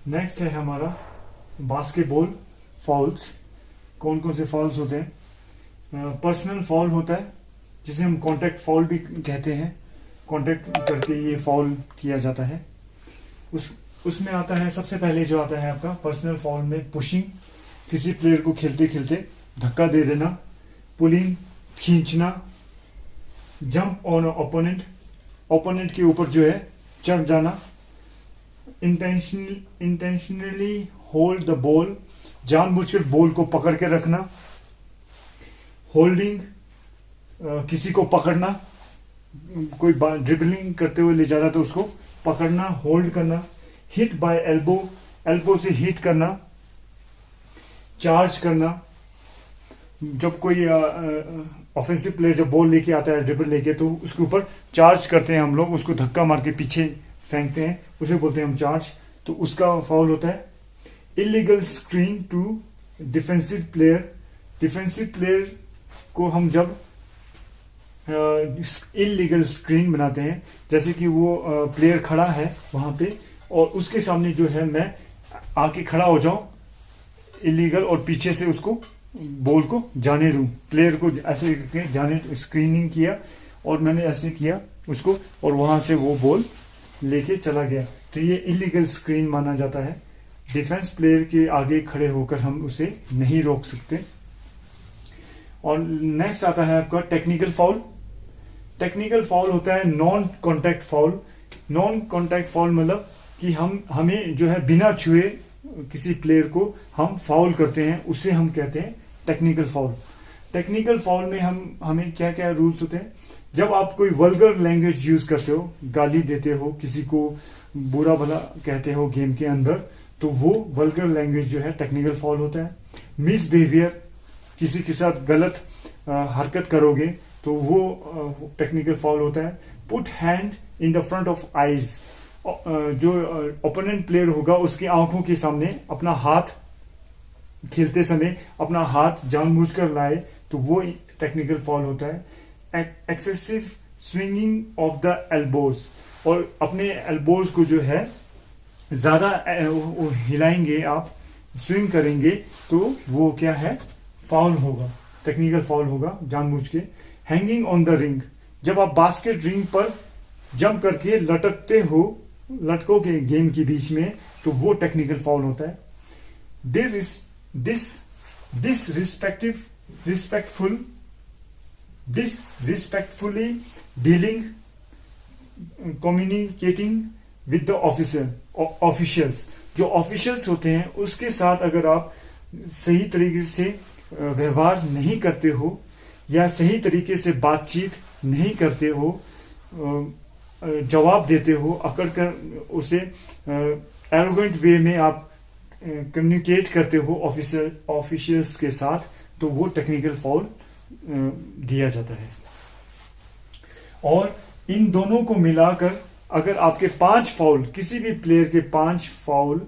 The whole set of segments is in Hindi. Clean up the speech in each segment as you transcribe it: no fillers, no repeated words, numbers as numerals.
नेक्स्ट है हमारा बास्केटबॉल फॉल्स। कौन कौन से फॉल्स होते हैं? पर्सनल फॉल होता है जिसे हम कॉन्टैक्ट फॉल भी कहते हैं। कॉन्टैक्ट करके ये फॉल किया जाता है। उसमें आता है, सबसे पहले जो आता है आपका पर्सनल फॉल में पुशिंग, किसी प्लेयर को खेलते खेलते धक्का दे देना। पुलिंग, खींचना। जंप ऑन ओपोनेंट, ओपोनेंट के ऊपर जो है चढ़ जाना। इंटेंशनली होल्ड द बॉल, जानबूझकर बॉल को पकड़ के रखना। होल्डिंग, किसी को पकड़ना, कोई ड्रिबलिंग करते हुए ले जा रहा तो उसको पकड़ना, होल्ड करना। हिट बाय एल्बो, एल्बो से हिट करना। चार्ज करना, जब कोई ऑफेंसिव प्लेयर जब बॉल लेके आता है ड्रिबल लेके तो उसके ऊपर चार्ज करते हैं हम लोग, उसको धक्का मार के पीछे फेंकते हैं, उसे बोलते हैं हम चार्ज, तो उसका फाउल होता है। Illegal screen to defensive player, defensive player को हम जब इलीगल स्क्रीन बनाते हैं, जैसे कि वो प्लेयर खड़ा है वहां पे और उसके सामने जो है मैं आके खड़ा हो जाऊं इलीगल, और पीछे से उसको बॉल को जाने दूं, प्लेयर को ऐसे करके जाने, स्क्रीनिंग किया और मैंने ऐसे किया उसको और वहां से वो बॉल लेके चला गया, तो ये इलीगल स्क्रीन माना जाता है। डिफेंस प्लेयर के आगे खड़े होकर हम उसे नहीं रोक सकते। और नेक्स्ट आता है आपका टेक्निकल फाउल। टेक्निकल फाउल होता है non contact foul. Non contact foul मतलब कि हमें जो है बिना छुए किसी प्लेयर को हम फाउल करते हैं, उसे हम कहते हैं टेक्निकल फाउल। टेक्निकल फाउल में हमें क्या क्या रूल्स होते हैं? जब आप कोई वल्गर लैंग्वेज यूज करते हो, गाली देते हो, किसी को बुरा भला कहते हो गेम के अंदर, तो वो वल्गर लैंग्वेज जो है टेक्निकल फाउल होता है। मिसबिहेवियर, किसी के साथ गलत हरकत करोगे तो वो टेक्निकल फाउल होता है। Put hand in the front of eyes, जो ओपोनेंट प्लेयर होगा उसकी आंखों के सामने अपना हाथ, खेलते समय अपना हाथ जानबूझकर लाए तो वो टेक्निकल फाउल होता है। Excessive swinging of the elbows, और अपने एल्बोज को जो है ज्यादा हिलाएंगे आप, स्विंग करेंगे तो वो क्या है, फाउल होगा, टेक्निकल फाउल होगा जानबूझ के। हैंगिंग ऑन द रिंग, जब आप बास्केट रिंग पर जंप करके लटकते हो, लटकों के गेम के बीच में, तो वो टेक्निकल फाउल होता है। disrespectfully dealing, communicating with the officials, जो ऑफिशियल्स होते हैं उसके साथ अगर आप सही तरीके से व्यवहार नहीं करते हो या सही तरीके से बातचीत नहीं करते हो, जवाब देते हो, अकड़ कर उसे एरोगेंट वे में आप कम्युनिकेट करते हो ऑफिशियल्स के साथ, तो वो टेक्निकल फाउल दिया जाता है। और इन दोनों को मिलाकर अगर आपके 5 फाउल, किसी भी प्लेयर के 5 फाउल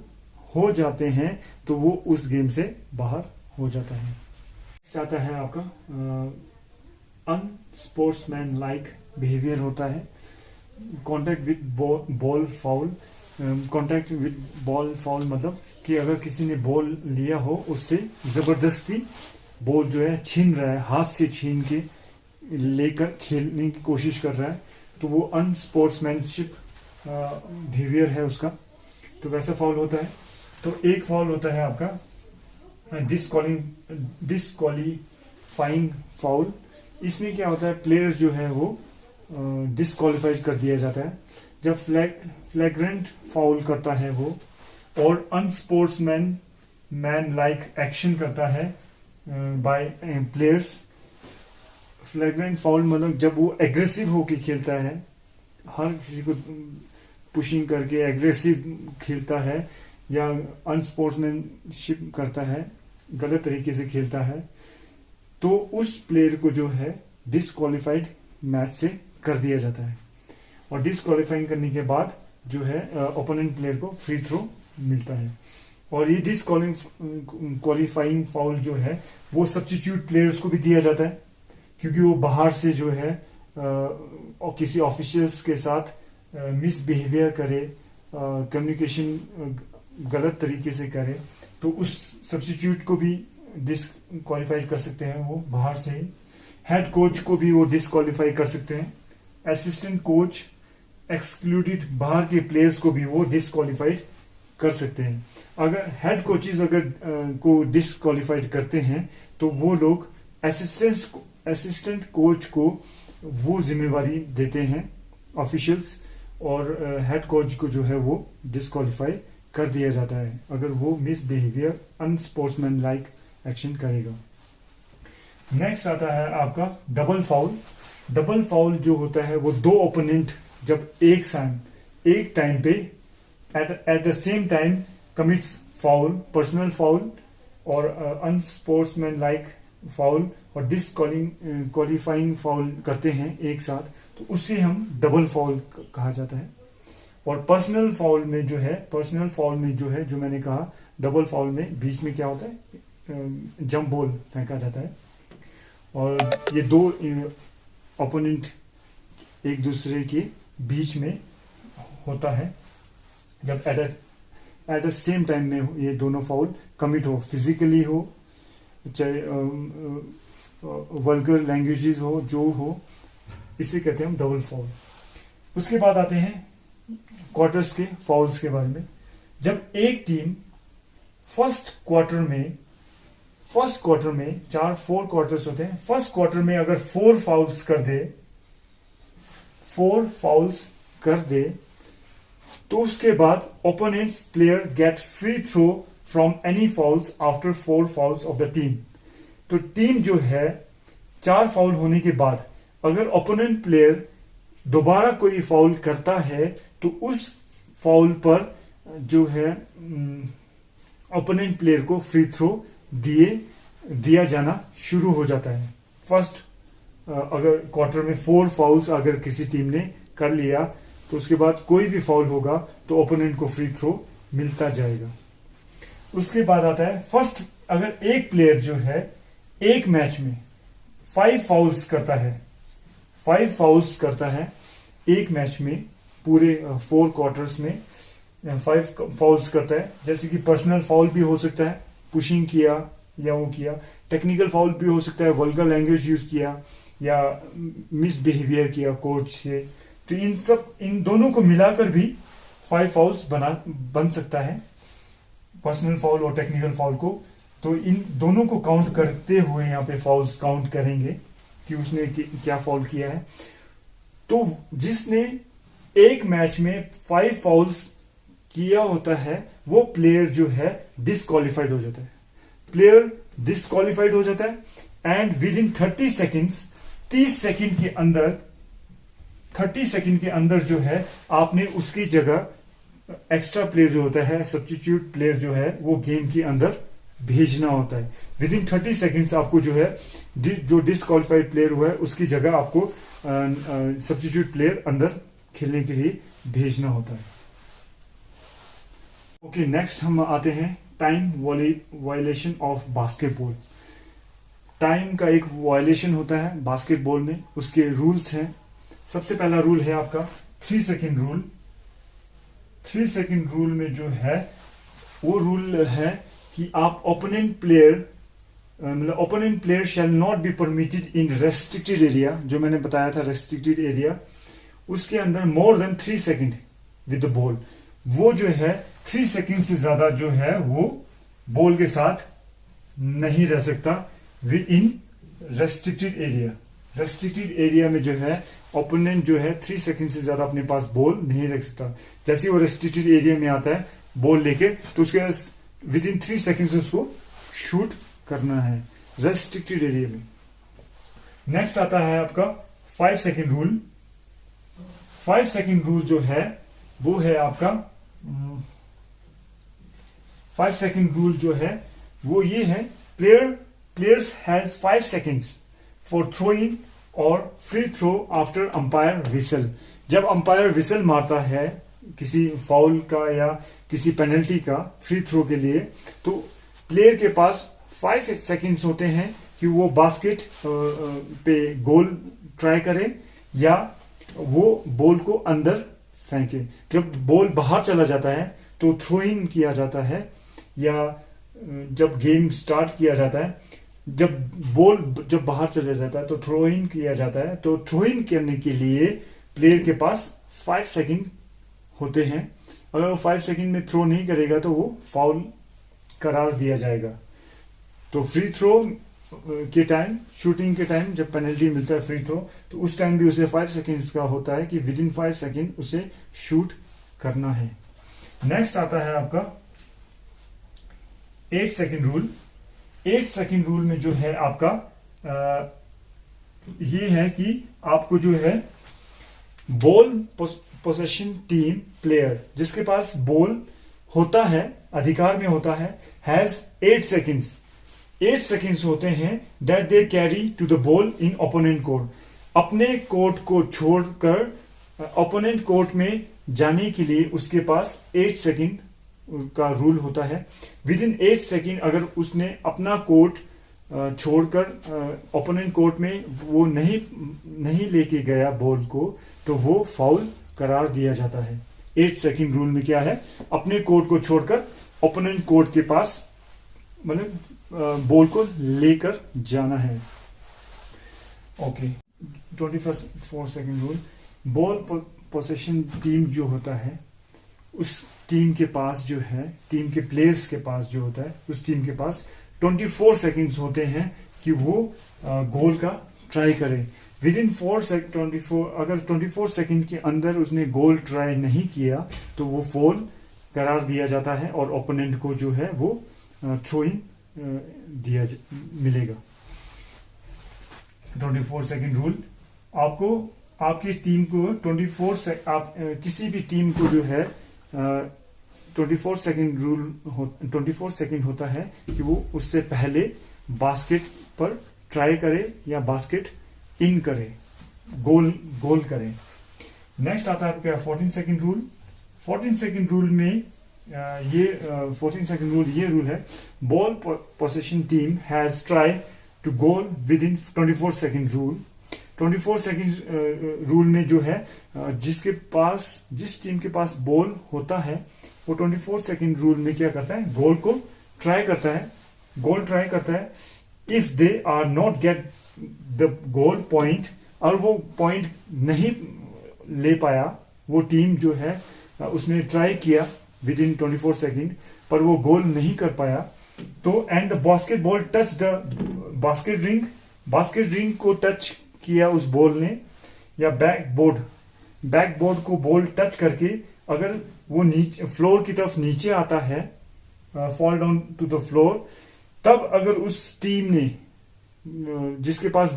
हो जाते हैं तो वो उस गेम से बाहर हो जाता है। आता है आपका अनस्पोर्ट्समैन लाइक बिहेवियर होता है। Contact with ball foul. Contact with ball foul मतलब कि अगर किसी ने बॉल लिया हो, उससे जबरदस्ती बॉल जो है छीन रहा है, हाथ से छीन के लेकर खेलने की कोशिश कर रहा है, तो वो अनस्पोर्ट्समैनशिप बिहेवियर है उसका, तो वैसा फाउल होता है। तो एक फाउल होता है आपका डिस्क्वालीफाइंग फाउल। इसमें क्या होता है, प्लेयर जो है वो डिस्क्वालीफाइड कर दिया जाता है जब फ्लैग्रेंट फाउल करता है वो, और अनस्पोर्ट्समैन लाइक एक्शन करता है बाय प्लेयर्स। फ्लैग्रेंट फाउल मतलब जब वो एग्रेसिव होके खेलता है, हर किसी को पुशिंग करके एग्रेसिव खेलता है या अनस्पोर्ट्समैनशिप करता है, गलत तरीके से खेलता है, तो उस प्लेयर को जो है डिस्क्वालीफाइड मैच से कर दिया जाता है। और डिस्क्वालीफाइंग करने के बाद जो है ओपोनेंट प्लेयर को फ्री थ्रो मिलता है। और ये डिस्क्वालीफाइंग फाउल जो है वो सब्स्टिट्यूट प्लेयर्स को भी दिया जाता है, क्योंकि वो बाहर से जो है और किसी ऑफिशियल्स के साथ मिसबिहेवियर करे, कम्युनिकेशन गलत तरीके से करे तो उस सब्स्टिट्यूट को भी डिसक्वालीफाई कर सकते हैं वो बाहर से ही। हेड कोच को भी वो डिसक्वालीफाई कर सकते हैं। असिस्टेंट कोच एक्सक्लूडेड, बाहर के प्लेयर्स को भी वो डिसक्वालीफाइड कर सकते हैं। अगर हेड कोचेस अगर को डिसक्वालीफाइड करते हैं तो वो लोग असिस्टेंट कोच को वो जिम्मेवारी देते हैं ऑफिशियल्स, और हेड कोच को जो है वो डिसक्वालीफाई कर दिया जाता है अगर वो मिसबिहेवियर अनस्पोर्ट्समैन लाइक एक्शन करेगा। नेक्स्ट आता है आपका डबल फाउल। डबल फाउल जो होता है वो दो ओपोनेंट जब एक टाइम पे at the same time commits foul, personal foul और अनस्पोर्ट्समैन लाइक फाउल और डिसक्वालीफाइंग फाउल करते हैं एक साथ, तो उससे हम डबल फाउल कहा जाता है। और पर्सनल फाउल में जो है जो मैंने कहा, डबल फाउल में बीच में क्या होता है, जंप बॉल फेंका जाता है और ये दो ओपोनेंट एक दूसरे के बीच में होता है जब एट द सेम टाइम में ये दोनों फाउल कमिट हो, फिजिकली हो चाहे वल्गर लैंग्वेजेस हो, जो हो, इसे कहते हैं हम डबल फाउल। उसके बाद आते हैं क्वार्टर्स के फाउल्स के बारे में। जब एक टीम फर्स्ट क्वार्टर में 4 क्वार्टर्स होते हैं, फर्स्ट क्वार्टर में अगर 4 फाउल्स कर दे तो उसके बाद opponents player get free throw from any fouls after 4 fouls of the team. तो टीम जो है 4 फाउल होने के बाद अगर ओपोनेंट प्लेयर दोबारा कोई फाउल करता है तो उस फाउल पर जो है ओपोनेंट प्लेयर को फ्री थ्रो दिया जाना शुरू हो जाता है। फर्स्ट अगर क्वार्टर में 4 फाउल्स अगर किसी टीम ने कर लिया तो उसके बाद कोई भी फाउल होगा तो ओपोनेंट को फ्री थ्रो मिलता जाएगा। उसके बाद आता है फर्स्ट, अगर एक प्लेयर जो है एक मैच में 5 फाउल्स करता है एक मैच में, पूरे 4 क्वार्टर्स में 5 फाउल्स करता है, जैसे कि पर्सनल फाउल भी हो सकता है, पुशिंग किया या वो किया, टेक्निकल फाउल भी हो सकता है, वल्गर लैंग्वेज यूज किया या मिसबिहेवियर किया कोच से, तो इन दोनों को मिलाकर भी 5 फाउल्स बन सकता है, पर्सनल फाउल और टेक्निकल फाउल को। तो इन दोनों को काउंट करते हुए यहाँ पे फाउल्स काउंट करेंगे कि उसने क्या फाउल किया है। तो जिसने एक मैच में 5 फाउल्स किया होता है वो प्लेयर जो है डिसक्वालीफाइड हो जाता है, एंड विद इन 30 सेकंड के अंदर जो है आपने उसकी जगह एक्स्ट्रा प्लेयर जो होता है, सब्स्टिट्यूट प्लेयर जो है वो गेम के अंदर भेजना होता है। विद इन 30 सेकेंड्स आपको जो है जो डिसक्वालीफाइड प्लेयर हुआ है उसकी जगह आपको सब्स्टिट्यूट प्लेयर अंदर खेलने के लिए भेजना होता है। ओके, नेक्स्ट हम आते हैं time violation of basketball. Time का एक वायलेशन होता है बास्केटबॉल में, उसके रूल्स हैं। सबसे पहला रूल है आपका 3 सेकेंड रूल। 3 सेकेंड रूल में जो है वो रूल है कि आप opponent player shall not be permitted in restricted area, जो मैंने बताया था रेस्ट्रिक्टेड एरिया, उसके अंदर more than 3 second with the ball. वो जो है 3 सेकेंड से ज्यादा जो है वो बॉल के साथ नहीं रह सकता with in restricted area. Restricted area में जो है ओपोनेंट जो है 3 सेकेंड से ज्यादा अपने पास बॉल नहीं रख सकता। जैसे वो रेस्ट्रिक्टेड एरिया में आता है बॉल लेके तो उसके विद इन 3 सेकेंड उसको शूट करना है रेस्ट्रिक्टेड एरिया में। नेक्स्ट आता है आपका 5 सेकेंड रूल। 5 सेकेंड रूल जो है वो है आपका 5 सेकेंड रूल जो है वो ये है, players has 5 seconds for throwing और free throw after umpire whistle. जब अंपायर विसल मारता है किसी फाउल का या किसी पेनल्टी का फ्री थ्रो के लिए, तो प्लेयर के पास 5 सेकेंड्स होते हैं कि वो बास्केट पे गोल ट्राई करे या वो बॉल को अंदर फेंके। जब बॉल बाहर चला जाता है तो थ्रो इन किया जाता है, या जब गेम स्टार्ट किया जाता है, जब बॉल जब बाहर चला जाता है तो थ्रो इन किया जाता है। तो थ्रो इन करने के लिए प्लेयर के पास 5 सेकंड होते हैं। अगर वो 5 सेकंड में थ्रो नहीं करेगा तो वो फाउल करार दिया जाएगा। तो फ्री थ्रो के टाइम, शूटिंग के टाइम जब पेनल्टी मिलता है फ्री थ्रो, तो उस टाइम भी उसे 5 सेकंड्स का होता है कि विद इन 5 सेकंड उसे शूट करना है। नेक्स्ट आता है आपका 8 सेकंड रूल। 8 सेकंड रूल में जो है आपका ये है कि आपको जो है बॉल पोसेशन टीम प्लेयर जिसके पास बॉल होता है, अधिकार में होता है, हैज 8 सेकंड्स। 8 सेकंड्स होते हैं that they carry to the ball in opponent court. अपने कोर्ट को छोड़कर ओपोनेंट कोर्ट में जाने के लिए उसके पास 8 सेकंड का रूल होता है। विद इन 8 सेकंड अगर उसने अपना कोर्ट छोड़कर ओपोनेंट कोर्ट में वो नहीं लेके गया बॉल को, तो वो फाउल करार दिया जाता है। 8 सेकंड रूल में क्या है, अपने कोर्ट को छोड़कर ओपोनेंट कोर्ट के पास मतलब बॉल को लेकर जाना है। Okay, 24 second rule. Ball possession team जो होता है, उस टीम के पास जो है, टीम के प्लेयर्स के पास जो होता है, उस टीम के पास 24 सेकंड्स होते हैं कि वो गोल का ट्राई करे। विद इन 24 अगर 24 सेकंड के अंदर उसने गोल ट्राई नहीं किया तो वो फाउल करार दिया जाता है और ओपोनेंट को जो है वो थ्रो इन मिलेगा। 24 सेकंड रूल आपको आपकी टीम को किसी भी टीम को जो है 24 सेकंड रूल 24 सेकंड होता है कि वो उससे पहले बास्केट पर ट्राई करे या बास्केट इन करे, गोल करे। नेक्स्ट आता है आपका 14 सेकंड रूल। 14 सेकंड रूल में 14 सेकंड रूल ये रूल है, ball possession team has try to goal within 24 second rule. 24 second rule में जो है जिस टीम के पास बॉल होता है वो 24 सेकंड रूल में क्या करता है, गोल ट्राई करता है। If they are not get the goal point, और वो पॉइंट नहीं ले पाया, वो टीम जो है उसने ट्राई किया विद इन 24 सेकंड पर वो गोल नहीं कर पाया, तो and the basketball touch the basket ring को टच किया उस बॉल ने, या बैकबोर्ड को बॉल टच करके अगर वो नीचे फ्लोर की तरफ नीचे आता है, fall down to the floor, तब अगर उस टीम ने जिसके पास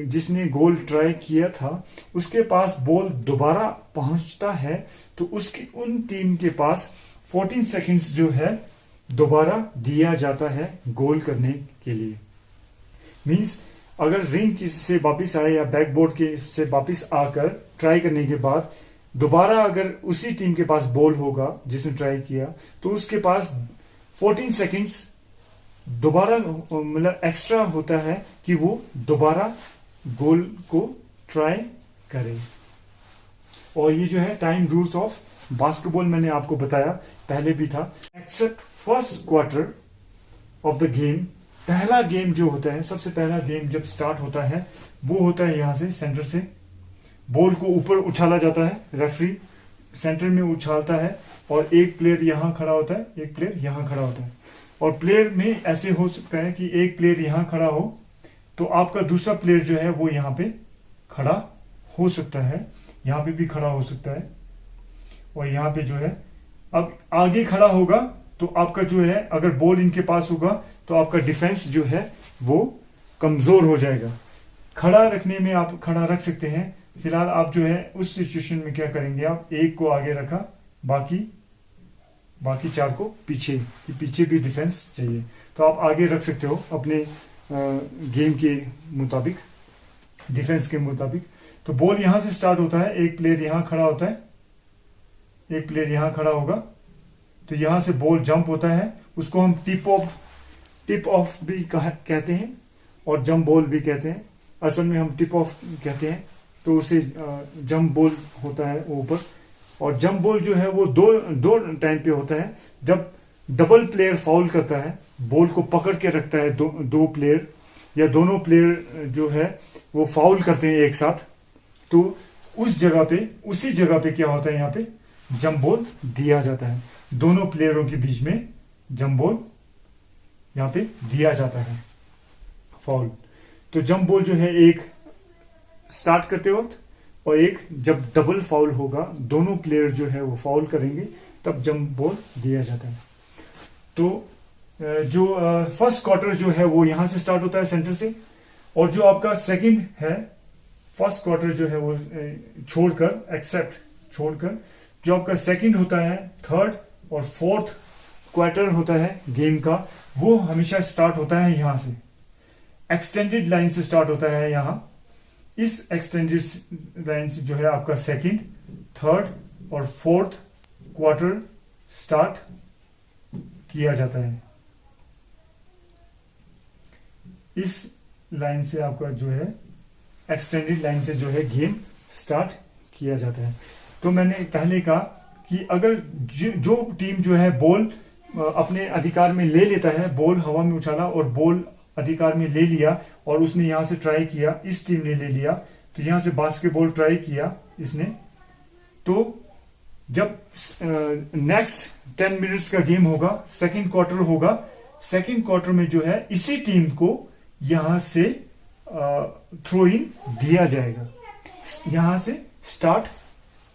जिसने गोल ट्राई किया था उसके पास बॉल दोबारा पहुंचता है, तो उन टीम के पास 14 सेकंड्स जो है दोबारा दिया जाता है गोल करने के लिए। मींस अगर रिंग से वापिस आए या बैकबोर्ड के से वापिस आकर ट्राई करने के बाद दोबारा अगर उसी टीम के पास बॉल होगा जिसने ट्राई किया, तो उसके पास 14 सेकंड्स दोबारा मतलब एक्स्ट्रा होता है कि वो दोबारा गोल को ट्राई करे। और ये जो है टाइम रूल्स ऑफ बास्केटबॉल मैंने आपको बताया पहले भी था। Accept first quarter of the game, पहला गेम जो होता है, सबसे पहला गेम जब स्टार्ट होता है वो होता है यहां से सेंटर से बॉल को ऊपर उछाला जाता है, रेफरी सेंटर में उछालता है और एक प्लेयर यहां खड़ा होता है, एक प्लेयर यहां खड़ा होता है। और प्लेयर में ऐसे हो सकता है कि एक प्लेयर यहां खड़ा हो तो आपका दूसरा प्लेयर जो है वो यहां पे खड़ा हो सकता है, यहां पे भी खड़ा हो सकता है, और यहां पे जो है अब आगे खड़ा होगा तो आपका जो है अगर बॉल इनके पास होगा तो आपका डिफेंस जो है वो कमजोर हो जाएगा। खड़ा रखने में आप खड़ा रख सकते हैं। फिलहाल आप जो है उस सिचुएशन में क्या करेंगे, आप एक को आगे रखा, बाकी 4 को पीछे भी डिफेंस चाहिए, तो आप आगे रख सकते हो अपने गेम के मुताबिक, डिफेंस के मुताबिक। तो बॉल यहां से स्टार्ट होता है, एक प्लेयर यहां खड़ा होता है, एक प्लेयर यहां खड़ा होगा, तो यहां से बॉल जंप होता है, उसको हम टिप ऑफ भी कहते हैं और जंप बॉल भी कहते हैं। असल में हम टिप ऑफ कहते हैं। तो उसे जंप बॉल होता है ऊपर, और जंप बॉल जो है वो दो दो टाइम पे होता है। जब डबल प्लेयर फाउल करता है, बॉल को पकड़ के रखता है, दो प्लेयर या दोनों प्लेयर जो है वो फाउल करते हैं एक साथ, तो उसी जगह पे क्या होता है, यहाँ पे जंप बॉल दिया जाता है। दोनों प्लेयरों के बीच में जंप बॉल यहाँ पे दिया जाता है, फाउल। तो जंप बॉल जो है एक स्टार्ट करते वक्त और एक जब डबल फाउल होगा, दोनों प्लेयर जो है वो फाउल करेंगे, तब जंप बॉल दिया जाता है। तो जो फर्स्ट क्वार्टर जो है वो यहां से स्टार्ट होता है सेंटर से, और जो आपका सेकंड है, फर्स्ट क्वार्टर जो है वो छोड़कर जो आपका सेकंड होता है, थर्ड और फोर्थ क्वार्टर होता है गेम का, वो हमेशा स्टार्ट होता है यहां से, एक्सटेंडेड लाइन से स्टार्ट होता है। यहां इस एक्सटेंडेड लाइन से जो है आपका सेकंड, थर्ड और फोर्थ क्वार्टर स्टार्ट किया जाता है। इस लाइन से आपका जो है एक्सटेंडेड लाइन से जो है गेम स्टार्ट किया जाता है। तो मैंने पहले कहा कि अगर जो टीम जो है बॉल अपने अधिकार में ले लेता है, बॉल हवा में उछाला और बॉल अधिकार में ले लिया और उसने यहां से ट्राई किया, इस टीम ने ले लिया, तो यहां से बास्केटबॉल ट्राई किया इसने, तो जब नेक्स्ट 10 मिनट्स का गेम होगा, सेकंड क्वार्टर होगा, सेकंड क्वार्टर में जो है इसी टीम को यहां से थ्रो इन दिया जाएगा, यहां से स्टार्ट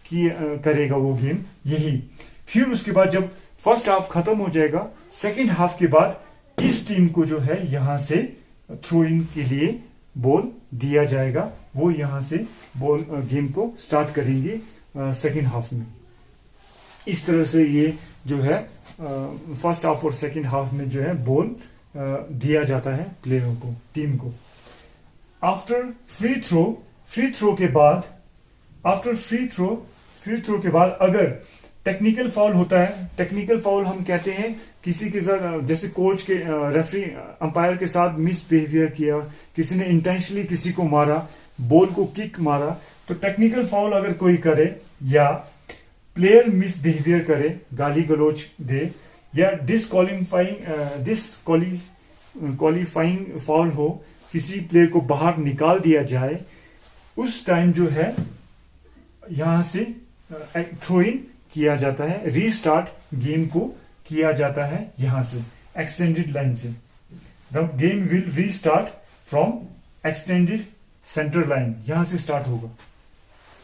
करेगा वो गेम यही। फिर उसके बाद जब फर्स्ट हाफ खत्म हो जाएगा, सेकंड हाफ के बाद इस टीम को जो है यहां से थ्रो इन के लिए बॉल दिया जाएगा, वो यहां से बॉल गेम को स्टार्ट करेंगे सेकंड हाफ में। इस तरह से ये जो है फर्स्ट हाफ और सेकंड हाफ में जो है बॉल दिया जाता है प्लेयरों को, टीम को। आफ्टर फ्री थ्रो के बाद अगर टेक्निकल फाउल होता है, टेक्निकल फाउल हम कहते हैं किसी के साथ, जैसे कोच के रेफरी अंपायर के साथ मिसबिहेवियर किया, किसी ने इंटेंशनली किसी को मारा, बॉल को किक मारा, तो टेक्निकल फाउल अगर कोई करे या प्लेयर मिसबिहेवियर करे, गाली गलोच दे, या डिस्क्वालीफाइंग फाउल हो, किसी प्लेयर को बाहर निकाल दिया जाए, उस टाइम जो है यहां से थ्रो इन किया जाता है, रीस्टार्ट गेम को किया जाता है यहां से एक्सटेंडेड लाइन से। The game will restart from extended centre line, यहां से स्टार्ट होगा।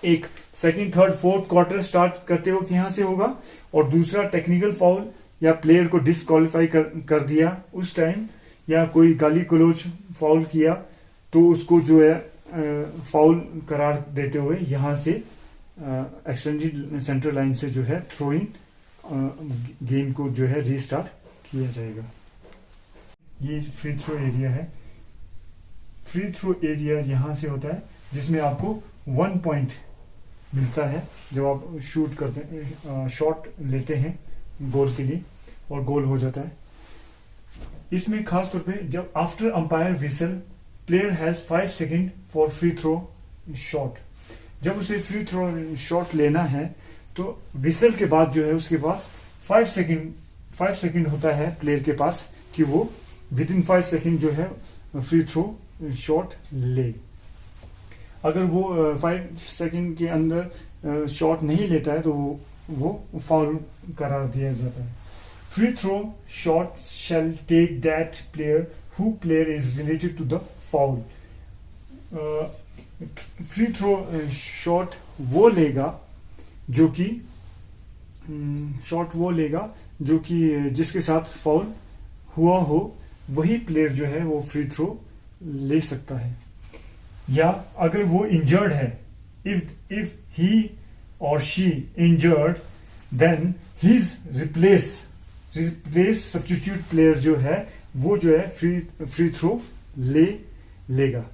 एक second, third, fourth quarter start करते वक्त यहां से होगा, और दूसरा टेक्निकल फाउल या प्लेयर को डिस्क्वालीफाई कर दिया उस टाइम, या कोई गाली गलौज फाउल किया, तो उसको जो है फाउल करार देते हुए यहां से एक्सटेंडेड सेंटर लाइन से जो है थ्रो इन गेम को जो है रीस्टार्ट किया जाएगा। ये फ्री थ्रो एरिया है। फ्री थ्रो एरिया यहां से होता है जिसमें आपको 1 पॉइंट मिलता है जब आप शूट करते हैं, शॉट लेते हैं गोल के लिए, और गोल हो जाता है। इसमें खास तौर पे जब after umpire whistle player has 5 second for free throw shot, जब उसे फ्री थ्रो शॉट लेना है तो विसल के बाद जो है उसके पास 5 सेकेंड होता है प्लेयर के पास कि वो विद इन 5 सेकेंड जो है फ्री थ्रो शॉट ले। अगर वो 5 सेकेंड के अंदर शॉट नहीं लेता है तो वो फाउल करार दिया जाता है। Free throw shot shall take that player who player is related to the foul. Free throw shot वो लेगा जो कि जिसके साथ फाउल हुआ हो, वही प्लेयर जो है वो फ्री थ्रो ले सकता है। या अगर वो इंजर्ड है, इफ ही और she injured, then his replace substitute player जो है वो जो है फ्री थ्रो लेगा।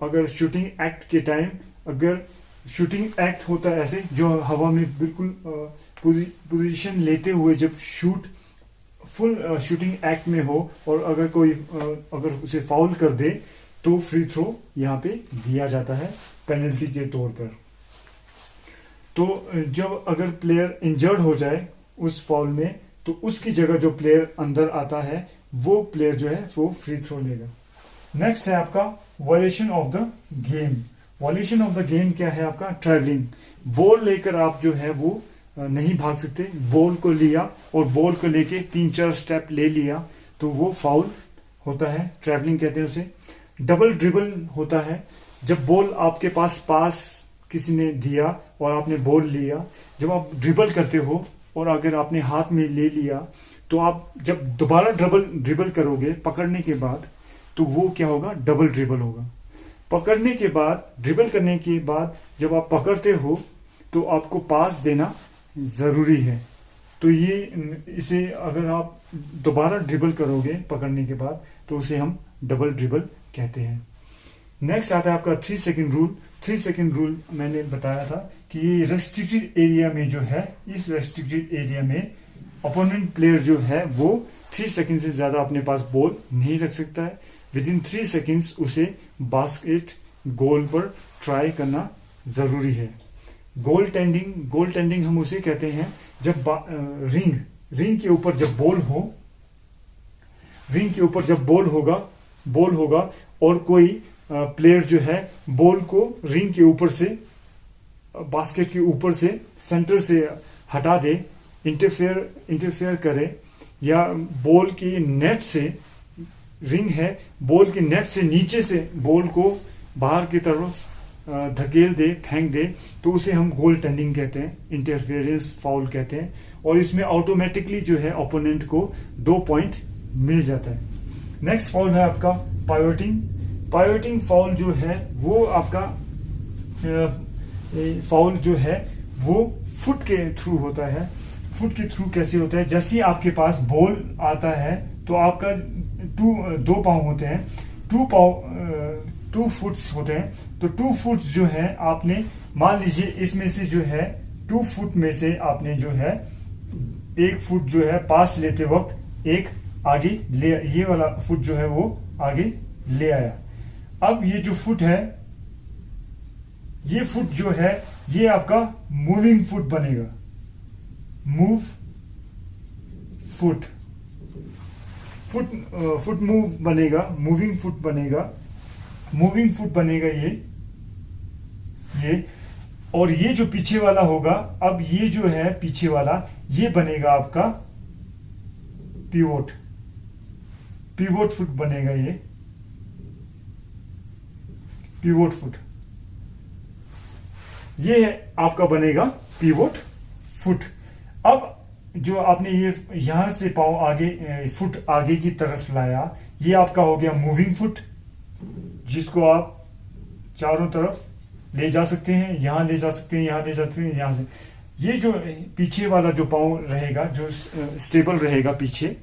अगर शूटिंग एक्ट के टाइम, अगर शूटिंग एक्ट होता है ऐसे जो हवा में बिल्कुल पोजीशन लेते हुए जब फुल शूटिंग एक्ट में हो, और अगर उसे फाउल कर दे तो फ्री थ्रो यहां पे दिया जाता है पेनल्टी के तौर पर। तो जब अगर प्लेयर इंजर्ड हो जाए उस फाउल में, तो उसकी जगह जो प्लेयर अंदर आता है वो प्लेयर जो है वो फ्री थ्रो लेगा। नेक्स्ट है आपका violation of the game. Violation of the game क्या है आपका? ट्रैवलिंग। बॉल लेकर आप जो है वो नहीं भाग सकते। बॉल को लिया और बॉल को लेके 3-4 स्टेप ले लिया तो वो फाउल होता है, ट्रैवलिंग कहते हैं उसे। डबल ड्रिबल होता है, जब बॉल आपके पास किसी ने दिया और आपने बॉल लिया, जब आप ड्रिबल करते हो और अगर आपने हाथ में ले लिया तो आप जब दोबारा ड्रिबल करोगे पकड़ने के बाद, तो वो क्या होगा? डबल ड्रिबल होगा। पकड़ने के बाद, ड्रिबल करने के बाद जब आप पकड़ते हो तो आपको पास देना जरूरी है। तो इसे अगर आप दोबारा ड्रिबल करोगे पकड़ने के बाद तो उसे हम डबल ड्रिबल कहते हैं। नेक्स्ट आता है आपका 3 सेकंड रूल। 3 सेकंड रूल मैंने बताया था कि ये रेस्ट्रिक्टेड एरिया में जो है, इस रेस्ट्रिक्टेड एरिया में अपोनेंट प्लेयर जो है वो 3 सेकंड से ज्यादा अपने पास बॉल नहीं रख सकता है। विद इन 3 सेकंड्स उसे बास्केट गोल पर ट्राई करना जरूरी है। गोल टेंडिंग हम उसे कहते हैं जब रिंग के ऊपर जब बॉल हो, रिंग के ऊपर जब बॉल होगा और कोई प्लेयर जो है बॉल को रिंग के ऊपर से, बास्केट के ऊपर से, सेंटर से हटा दे, इंटरफेयर करे, या बॉल की नेट से, रिंग है, बॉल की नेट से नीचे से बॉल को बाहर की तरफ धकेल दे, फेंक दे, तो उसे हम गोल टेंडिंग कहते हैं, इंटरफेरेंस फाउल कहते हैं। और इसमें ऑटोमेटिकली जो है ओपोनेंट को 2 पॉइंट मिल जाता है। नेक्स्ट फाउल है आपका पायोटिंग फाउल जो है वो आपका फाउल जो है वो फुट के थ्रू होता है। फुट के थ्रू कैसे होता है? जैसे ही आपके पास बॉल आता है तो आपका 2 पाँव होते हैं, 2 फुट्स होते हैं। तो 2 फुट्स जो है आपने, मान लीजिए इसमें से जो है 2 फुट में से आपने जो है 1 फुट जो है पास लेते वक्त एक आगे ले, ये वाला फुट जो है वो आगे ले आया। अब ये जो फुट है, ये फुट जो है ये आपका मूविंग फुट बनेगा। फुट मूव बनेगा, मूविंग फुट बनेगा ये। और ये जो पीछे वाला होगा, अब ये जो है पीछे वाला, ये बनेगा आपका पिवोट फुट बनेगा। ये पिवोट फुट, ये आपका बनेगा पिवोट फुट। अब जो आपने ये यहां से पांव आगे, फुट आगे की तरफ लाया, ये आपका हो गया मूविंग फुट, जिसको आप चारों तरफ ले जा सकते हैं, यहां ले जा सकते हैं, यहां ले जा सकते हैं, यहां से। ये जो पीछे वाला जो पांव रहेगा, जो स्टेबल रहेगा पीछे,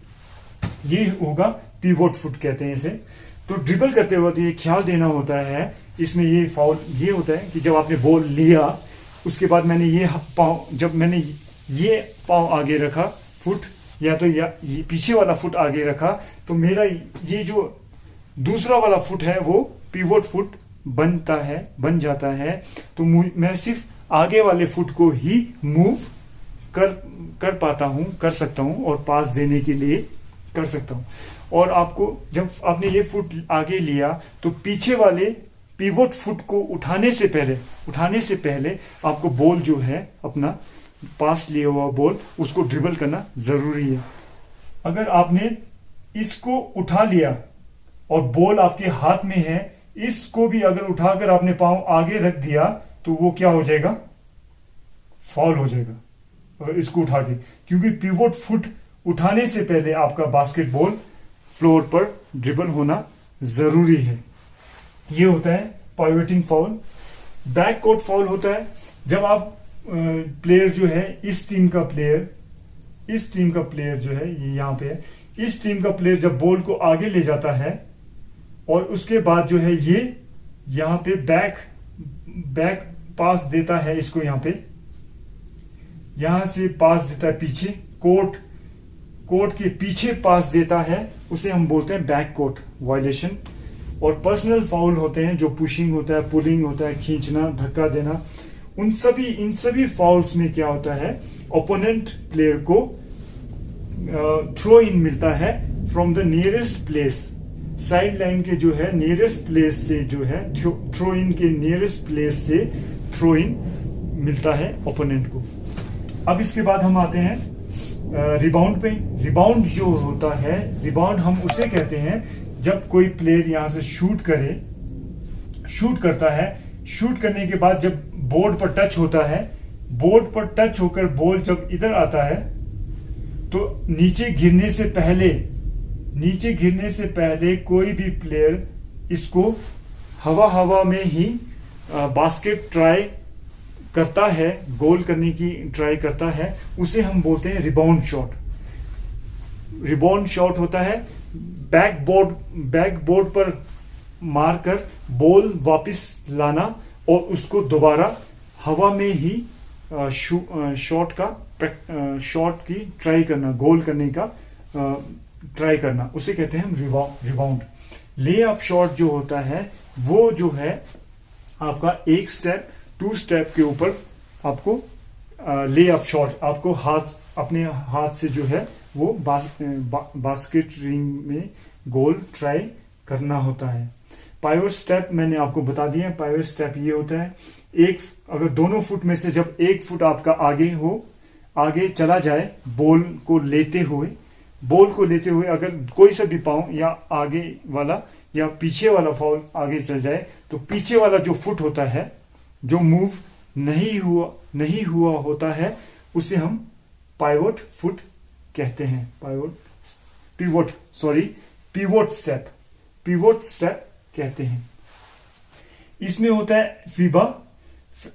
ये होगा पिवोट फुट कहते हैं इसे। तो ड्रिबल करते वक्त ये ख्याल देना होता है, इसमें ये फाउल ये होता है कि जब आपने बॉल लिया उसके बाद मैंने ये पांव, जब मैंने ये पांव आगे रखा, फुट या तो ये पीछे वाला फुट आगे रखा, तो मेरा ये जो दूसरा वाला फुट है वो पिवोट फुट बन जाता है। तो मैं सिर्फ आगे वाले फुट को ही मूव कर सकता हूं और पास देने के लिए कर सकता हूं। और आपको जब आपने ये फुट आगे लिया तो पीछे वाले पिवोट फुट को उठाने से पहले आपको बॉल जो है, अपना पास लिया हुआ बॉल, उसको ड्रिबल करना जरूरी है। अगर आपने इसको उठा लिया और बॉल आपके हाथ में है, इसको भी अगर उठाकर आपने पांव आगे रख दिया तो वो क्या हो जाएगा? फाउल हो जाएगा। अगर इसको उठा के, क्योंकि पिवोट फुट उठाने से पहले आपका बास्केटबॉल फ्लोर पर ड्रिबल होना जरूरी है। ये होता है पाइवटिंग फाउल। बैक कोर्ट फाउल होता है जब आप प्लेयर जो है, इस टीम का प्लेयर जो है, ये यहां पे है, इस टीम का प्लेयर जब बॉल को आगे ले जाता है और उसके बाद जो है ये यहां पे बैक पास देता है, इसको यहां पे, यहां से पास देता है पीछे, कोर्ट के पीछे पास देता है, उसे हम बोलते हैं बैक कोर्ट वायलेशन। और पर्सनल फाउल होते हैं जो पुशिंग होता है, पुलिंग होता है, खींचना, धक्का देना, इन सभी फाउल्स में क्या होता है, ओपोनेंट प्लेयर को थ्रो इन मिलता है from the nearest place, side line के जो है नियरेस्ट प्लेस से जो है थ्रो इन के नियरेस्ट प्लेस से थ्रो इन मिलता है ओपोनेंट को। अब इसके बाद हम आते हैं रिबाउंड पे। रिबाउंड जो होता है, रिबाउंड हम उसे कहते हैं जब कोई प्लेयर यहां से शूट करता है, शूट करने के बाद जब बोर्ड पर टच होता है, बोर्ड पर टच होकर बॉल जब इधर आता है तो नीचे गिरने से पहले कोई भी प्लेयर इसको हवा में ही बास्केट ट्राई करता है, गोल करने की ट्राई करता है, उसे हम बोलते हैं रिबाउंड शॉट। रिबाउंड शॉट होता है बैक बोर्ड पर मारकर बॉल वापस लाना और उसको दोबारा हवा में ही शॉट की ट्राई करना, गोल करने का ट्राई करना, उसे कहते हैं हम रिबाउंड। ले अप शॉट जो होता है वो जो है आपका एक स्टेप 2 स्टेप के ऊपर आपको ले अप शॉट, आपको अपने हाथ से जो है वो बास्केट रिंग में गोल ट्राई करना होता है। पाइवट स्टेप मैंने आपको बता दिया। पाइवट स्टेप ये होता है अगर दोनों फुट में से जब एक फुट आपका आगे चला जाए बॉल को लेते हुए अगर कोई सा भी पाँव या आगे वाला या पीछे वाला फाउल आगे चल जाए तो पीछे वाला जो फुट होता है, जो मूव नहीं हुआ होता है, उसे हम पाइवट फुट कहते हैं। पिवोट स्टेप कहते हैं। इसमें होता है फीबा,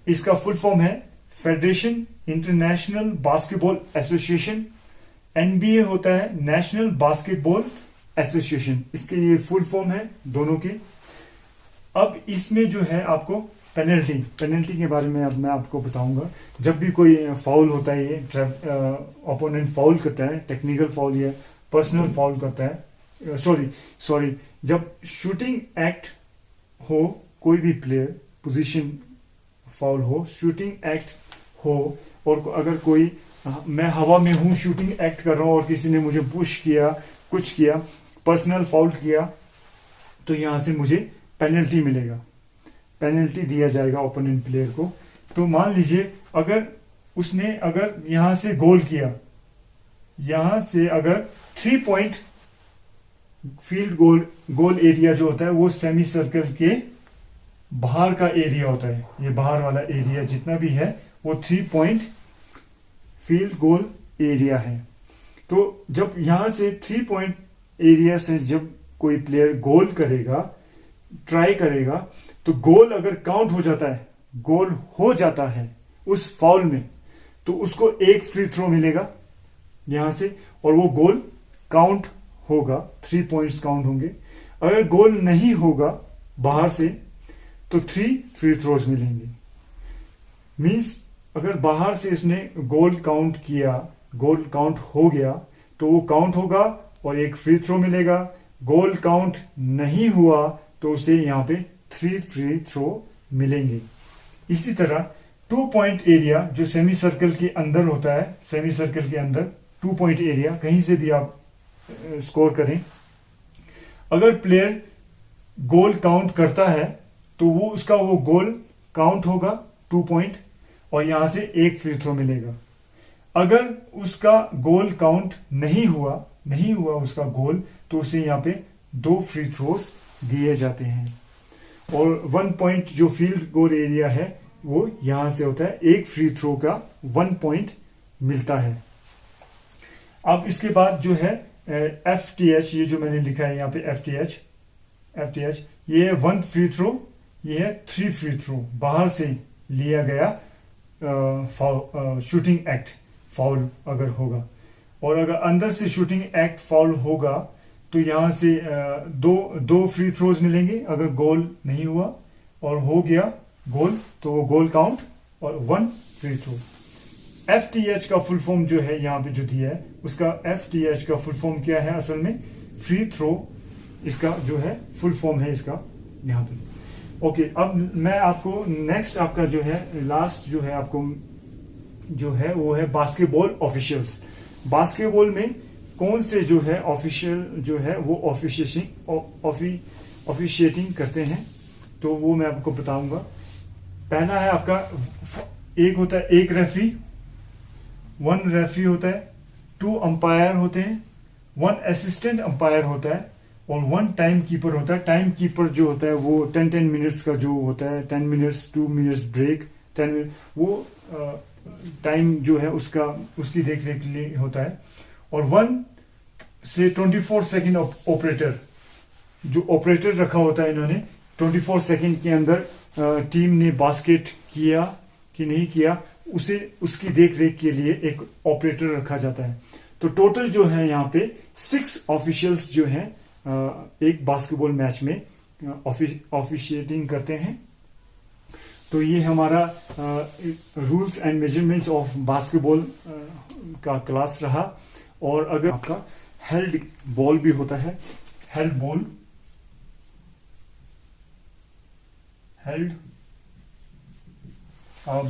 इसका फुल फॉर्म है federation international basketball association. NBA होता है नेशनल बास्केटबॉल एसोसिएशन, इसके ये फुल फॉर्म है दोनों के। अब इसमें जो है आपको पेनल्टी के बारे में अब मैं आपको बताऊंगा। जब भी कोई फाउल होता है, ये ओपोनेंट फाउल करता है, टेक्निकल फाउल या पर्सनल फाउल करता है, सॉरी जब शूटिंग एक्ट हो, कोई भी प्लेयर पोजीशन फाउल हो, शूटिंग एक्ट हो, और अगर कोई मैं हवा में हूं, शूटिंग एक्ट कर रहा हूं और किसी ने मुझे पुश किया, कुछ किया, पर्सनल फाउल किया, तो यहां से मुझे पेनल्टी मिलेगा, पेनल्टी दिया जाएगा ओपोनेंट प्लेयर को। तो मान लीजिए अगर यहां से गोल किया, यहां से अगर 3 पॉइंट फील्ड गोल एरिया जो होता है वो सेमी सर्कल के बाहर का एरिया होता है, ये बाहर वाला एरिया जितना भी है वो 3 पॉइंट फील्ड गोल एरिया है। तो जब यहां से 3 पॉइंट एरिया से जब कोई प्लेयर गोल करेगा, ट्राई करेगा, तो गोल अगर काउंट हो जाता है उस फाउल में, तो उसको एक फ्री थ्रो मिलेगा यहां से और वो गोल काउंट होगा, 3 पॉइंट्स काउंट होंगे। अगर गोल नहीं होगा बाहर से तो 3 फ्री थ्रोज मिलेंगे। मींस अगर बाहर से इसने गोल काउंट किया, गोल काउंट हो गया तो वो काउंट होगा और एक फ्री थ्रो मिलेगा। गोल काउंट नहीं हुआ तो उसे यहां पे 3 फ्री थ्रो मिलेंगे। इसी तरह 2 पॉइंट एरिया जो सेमी सर्कल के अंदर होता है, सेमी सर्कल के अंदर 2 पॉइंट एरिया, कहीं से भी आप स्कोर करें, अगर प्लेयर गोल काउंट करता है तो उसका गोल काउंट होगा 2 पॉइंट और यहां से एक फ्री थ्रो मिलेगा। अगर उसका गोल काउंट नहीं हुआ उसका गोल, तो उसे यहां पे 2 फ्री थ्रोस दिए जाते हैं। और 1 पॉइंट जो फील्ड गोल एरिया है वो यहां से होता है, एक फ्री थ्रो का 1 पॉइंट मिलता है। अब इसके बाद जो है FTH, ये जो मैंने लिखा है यहाँ पे FTH, ये है 1 फ्री थ्रो, ये है 3 फ्री थ्रो, बाहर से लिया गया शूटिंग एक्ट फाउल अगर होगा। और अगर अंदर से शूटिंग एक्ट फाउल होगा तो यहां से दो फ्री थ्रोज मिलेंगे अगर गोल नहीं हुआ, और हो गया गोल तो वो गोल काउंट और 1 फ्री थ्रो। FTH का फुल फॉर्म जो है यहाँ पे जो दिया है, उसका FTH का फुल फॉर्म क्या है, असल में फ्री थ्रो, इसका जो है फुल फॉर्म है इसका यहाँ पे। ओके, अब मैं आपको नेक्स्ट आपका जो है लास्ट जो है आपको जो है वो है बास्केटबॉल ऑफिशियल्स। बास्केटबॉल में कौन से जो है ऑफिशियल जो है वो ऑफिशिएटिंग करते हैं, तो वो मैं आपको बताऊंगा। पहला है आपका, एक होता है एक रेफरी, वन रेफरी होता है, टू अंपायर होते हैं, वन असिस्टेंट अंपायर होता है और वन टाइम कीपर होता है। टाइम कीपर जो होता है वो 10 मिनट्स का जो होता है, 10 मिनट्स, 2 मिनट्स ब्रेक, 10 मिनट, वो टाइम जो है उसका उसकी देख रेख के लिए होता है। और 1 से 24 सेकेंड ऑपरेटर, जो ऑपरेटर रखा होता है इन्होंने 24 सेकेंड के अंदर टीम ने बास्केट किया कि नहीं किया, उसे उसकी देख रेख के लिए एक ऑपरेटर रखा जाता है। तो टोटल जो है यहाँ पे 6 ऑफिशियल्स जो हैं एक बास्केटबॉल मैच में ऑफिशिएटिंग करते हैं। तो ये हमारा rules and measurements of basketball का क्लास रहा। और अगर आपका हेल्ड बॉल भी होता है, हेल्ड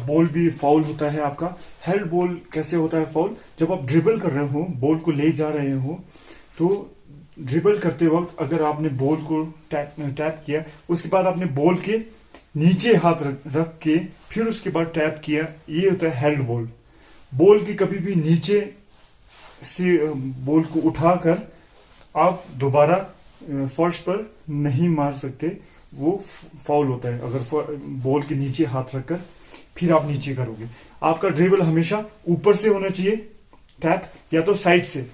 बॉल भी फाउल होता है आपका। हेल्ड बॉल कैसे होता है फाउल? जब आप ड्रिबल कर रहे हो, बॉल को ले जा रहे हो, तो ड्रिबल करते वक्त अगर आपने बॉल को टैप किया, उसके बाद आपने बॉल के नीचे हाथ रख के फिर उसके बाद टैप किया, ये होता है हेल्ड बॉल। बॉल की कभी भी नीचे से बॉल को उठाकर आप दोबारा फर्श पर नहीं मार सकते, वो फाउल होता है। अगर बॉल के नीचे हाथ रखकर फिर आप नीचे करोगे, आपका ड्रिबल हमेशा ऊपर से होना चाहिए टैप, या तो साइड से,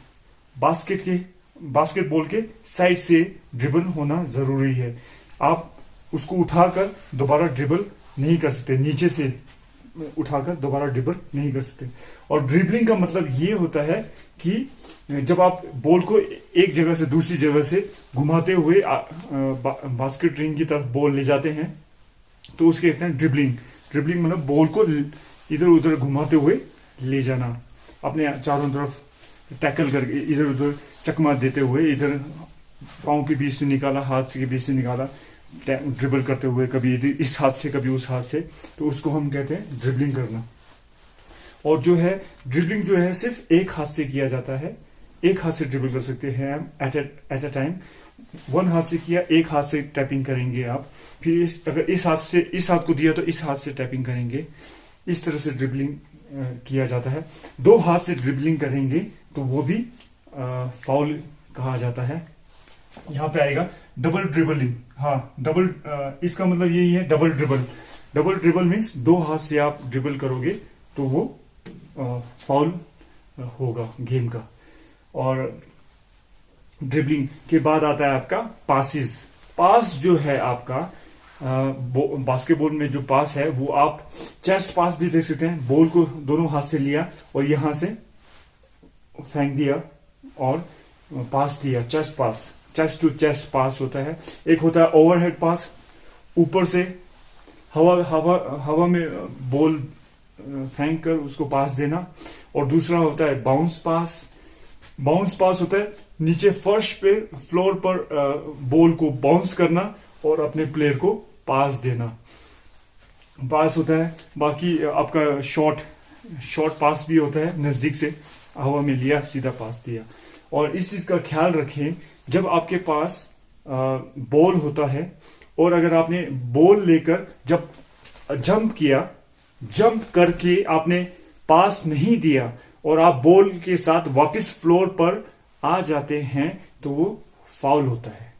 बास्केटबॉल के साइड से ड्रिबल होना जरूरी है। आप उसको उठाकर दोबारा ड्रिबल नहीं कर सकते, नीचे से उठाकर दोबारा ड्रिबल नहीं कर सकते। और ड्रिबलिंग का मतलब ये होता है कि जब आप बॉल को एक जगह से दूसरी जगह से घुमाते हुए बास्केट रिंग की तरफ बॉल ले जाते हैं, तो उसके कहते हैं ड्रिबलिंग। ड्रिबलिंग मतलब बॉल को इधर उधर घुमाते हुए ले जाना, अपने चारों तरफ टैकल करके इधर उधर चकमा देते हुए, इधर पाँव के बीच से निकाला, हाथ के बीच से निकाला, ड्रिबल करते हुए, कभी इस हाथ से कभी उस हाथ से, तो उसको हम कहते हैं ड्रिबलिंग करना। और जो है ड्रिबलिंग जो है सिर्फ एक हाथ से किया जाता है, एक हाथ से ड्रिबल कर सकते हैं हम एट अ टाइम। वन हाथ से किया, एक हाथ से टैपिंग करेंगे आप, फिर अगर इस हाथ से इस हाथ को दिया तो इस हाथ से टैपिंग करेंगे, इस तरह से ड्रिबलिंग किया जाता है। 2 हाथ से ड्रिबलिंग करेंगे तो वो भी फाउल कहा जाता है। यहाँ पे आएगा डबल ड्रिबलिंग। हाँ, डबल इसका मतलब यही है, double dribble. Double dribble means 2 हाथ से आप ड्रिबल करोगे तो वो फाउल होगा गेम का। और ड्रिबलिंग के बाद आता है आपका पासिस। पास जो है आपका बास्केटबॉल में जो पास है वो आप चेस्ट पास भी देख सकते हैं। बॉल को दोनों हाथ से लिया और यहां से फेंक दिया और पास दिया, chest pass, chest to chest pass होता है। एक होता है ओवरहेड पास, ऊपर से हवा में बॉल फेंक कर उसको पास देना। और दूसरा होता है बाउंस पास। बाउंस पास होता है नीचे फर्श पे, फ्लोर पर बॉल को बाउंस करना और अपने प्लेयर को पास देना, पास होता है। बाकी आपका शॉर्ट पास भी होता है, नजदीक से हवा में लिया, सीधा पास दिया। और इस चीज का ख्याल रखें, जब आपके पास बॉल होता है और अगर आपने बॉल लेकर जब जंप किया, जंप करके आपने पास नहीं दिया और आप बॉल के साथ वापस फ्लोर पर आ जाते हैं तो वो फाउल होता है,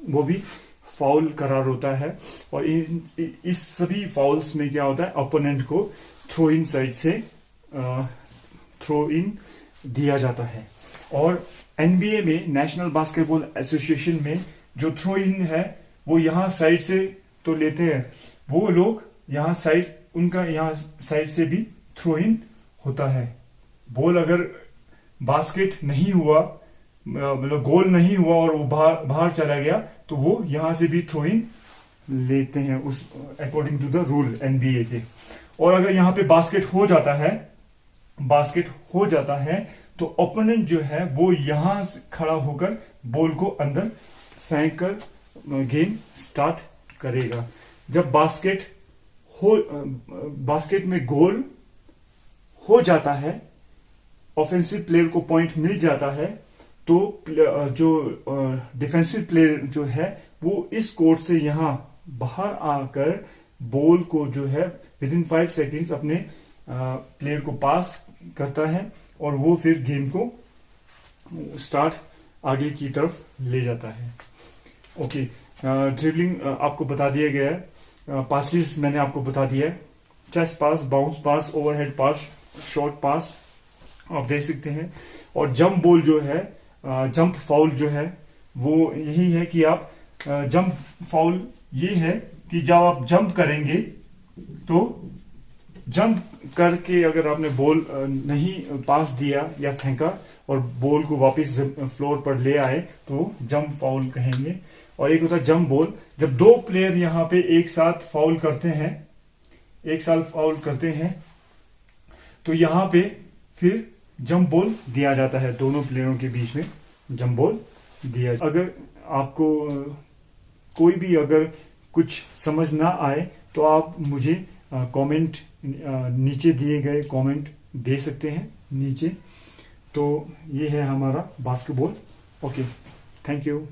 वो भी फाउल करार होता है। और इस सभी फाउल्स में क्या होता है, ओपोनेंट को थ्रो इन साइड से थ्रो इन दिया जाता है। और एनबीए में, नेशनल बास्केटबॉल एसोसिएशन में, जो थ्रो इन है वो यहां साइड से तो लेते हैं वो लोग, यहां साइड, उनका यहां साइड से भी थ्रो इन होता है। बॉल अगर बास्केट नहीं हुआ, मतलब गोल नहीं हुआ और वो बाहर चला गया, तो वो यहां से भी थ्रो इन लेते हैं उस according to the rule NBA के। और अगर यहां पे बास्केट हो जाता है तो ओपोनेंट जो है वो यहां से खड़ा होकर बॉल को अंदर फेंक कर गेम स्टार्ट करेगा। जब बास्केट में गोल हो जाता है, ऑफेंसिव प्लेयर को पॉइंट मिल जाता है, तो जो डिफेंसिव प्लेयर जो है वो इस कोर्ट से यहां बाहर आकर बॉल को जो है विद इन 5 सेकेंड्स अपने प्लेयर को पास करता है और वो फिर गेम को स्टार्ट आगे की तरफ ले जाता है। ओके, ड्रिबलिंग आपको बता दिया गया है। पासिस मैंने आपको बता दिया है, चेस्ट पास, बाउंस पास, ओवरहेड पास, शॉर्ट पास आप देख सकते हैं। और जंप बॉल जो है, जंप फाउल जो है वो यही है कि आप जंप फाउल ये है कि जब आप जंप करेंगे तो जंप करके अगर आपने बॉल नहीं पास दिया या फेंका और बॉल को वापस फ्लोर पर ले आए तो जंप फाउल कहेंगे। और एक होता है जंप बॉल, जब दो प्लेयर यहां पे एक साथ फाउल करते हैं तो यहां पे फिर जंप बॉल दिया जाता है, दोनों प्लेयरों के बीच में जंप बॉल दिया। अगर आपको कोई भी अगर कुछ समझ ना आए तो आप मुझे कमेंट नीचे दिए गए कमेंट दे सकते हैं नीचे। तो ये है हमारा बास्केटबॉल। Okay, thank you.